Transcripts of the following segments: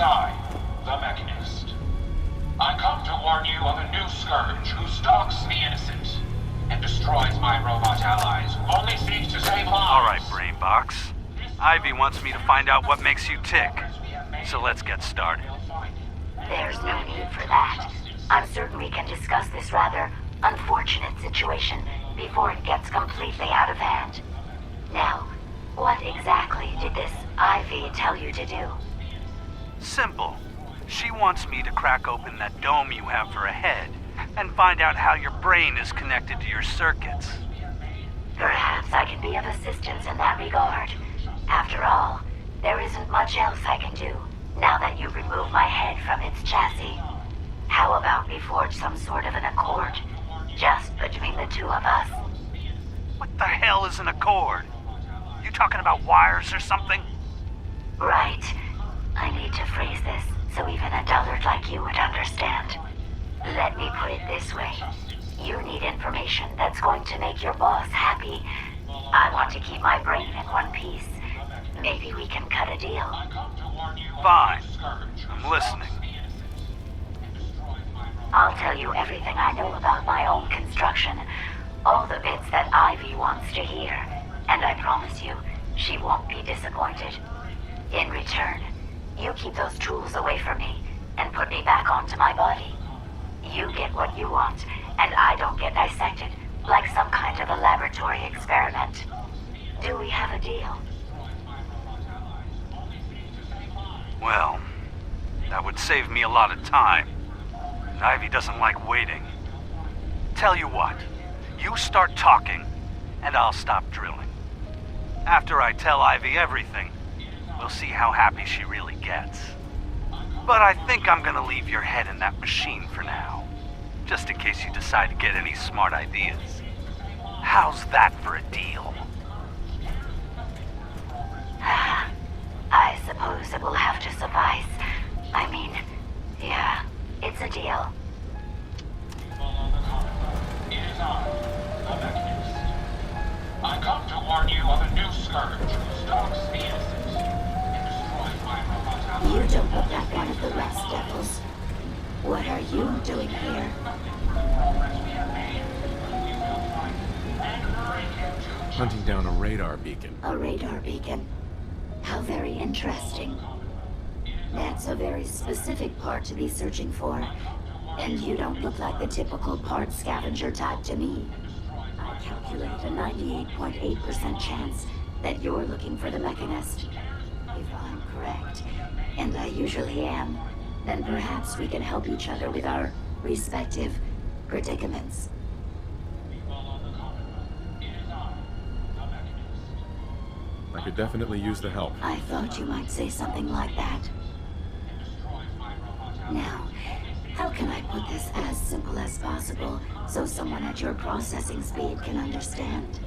I, the Mechanist. I come to warn you of a new scourge who stalks the innocent and destroys my robot allies who only seek to save lives. Alright, Brainbox. Ivy wants me to find out what makes you tick. So let's get started. There's no need for that. I'm certain we can discuss this rather unfortunate situation before it gets completely out of hand. Now, what exactly did this Ivy tell you to do? Simple. She wants me to crack open that dome you have for a head and find out how your brain is connected to your circuits. Perhaps I can be of assistance in that regard. After all, there isn't much else I can do now that you've removed my head from its chassis. How about we forge some sort of an accord, just between the two of us? What the hell is an accord? You talking about wires or something? Right. I need to phrase this so even a dullard like you would understand. Let me put it this way. You need information that's going to make your boss happy. I want to keep my brain in one piece. Maybe we can cut a deal. Fine. I'm listening. I'll tell you everything I know about my own construction. All the bits that Ivy wants to hear. And I promise you, she won't be disappointed. In return, you keep those tools away from me and put me back onto my body. You get what you want, and I don't get dissected like some kind of a laboratory experiment. Do we have a deal? Well, that would save me a lot of time. And Ivy doesn't like waiting. Tell you what, you start talking, and I'll stop drilling. After I tell Ivy everything, we'll see how happy she really gets. But I think I'm gonna leave your head in that machine for now, just in case you decide to get any smart ideas. How's that for a deal? I suppose it will have to suffice. I mean, yeah, it's a deal. It is I, the Mechanist. I come to warn you of a new scourge who stalks the innocent and destroys my robot allies. You don't look like one of the rest devils. What are you doing here? Hunting down a radar beacon. A radar beacon. How very interesting. That's a very specific part to be searching for. And you don't look like the typical part scavenger type to me. I calculate a 98.8% chance that you're looking for the Mechanist. If I'm correct, and I usually am, then perhaps we can help each other with our respective predicaments. I could definitely use the help. I thought you might say something like that. Now, how can I put this as simple as possible so someone at your processing speed can understand?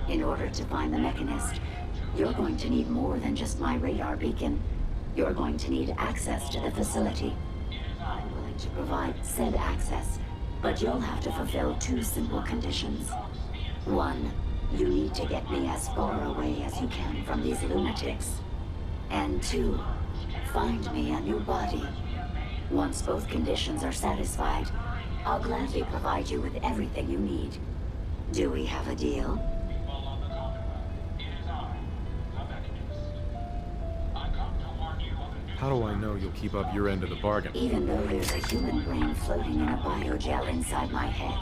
In order to find the Mechanist, you're going to need more than just my radar beacon. You're going to need access to the facility. I'm willing to provide said access, but you'll have to fulfill two simple conditions. One, you need to get me as far away as you can from these lunatics. And two, find me a new body. Once both conditions are satisfied, I'll gladly provide you with everything you need. Do we have a deal? How do I know you'll keep up your end of the bargain? Even though there's a human brain floating in a biogel inside my head,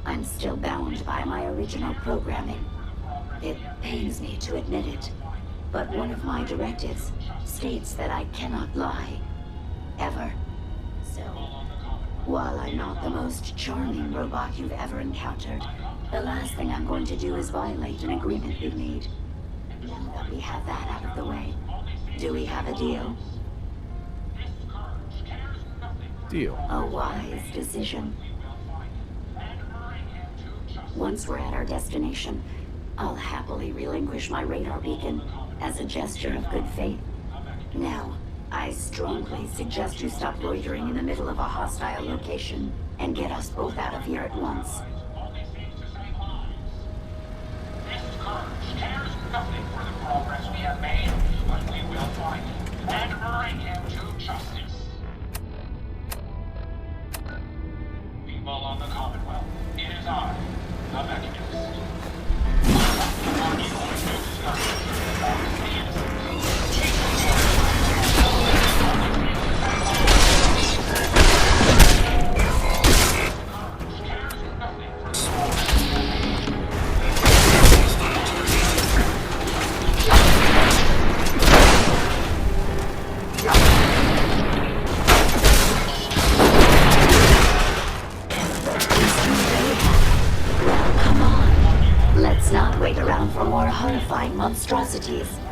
I'm still bound by my original programming. It pains me to admit it, but one of my directives states that I cannot lie. Ever. So, while I'm not the most charming robot you've ever encountered, the last thing I'm going to do is violate an agreement we made. Now that we have that out of the way, do we have a deal? Deal. A wise decision. Once we're at our destination, I'll happily relinquish my radar beacon as a gesture of good faith. Now, I strongly suggest you stop loitering in the middle of a hostile location and get us both out of here at once. This scourge cares nothing for the progress we have made, but we will find him and bring him to justice. monstrosities.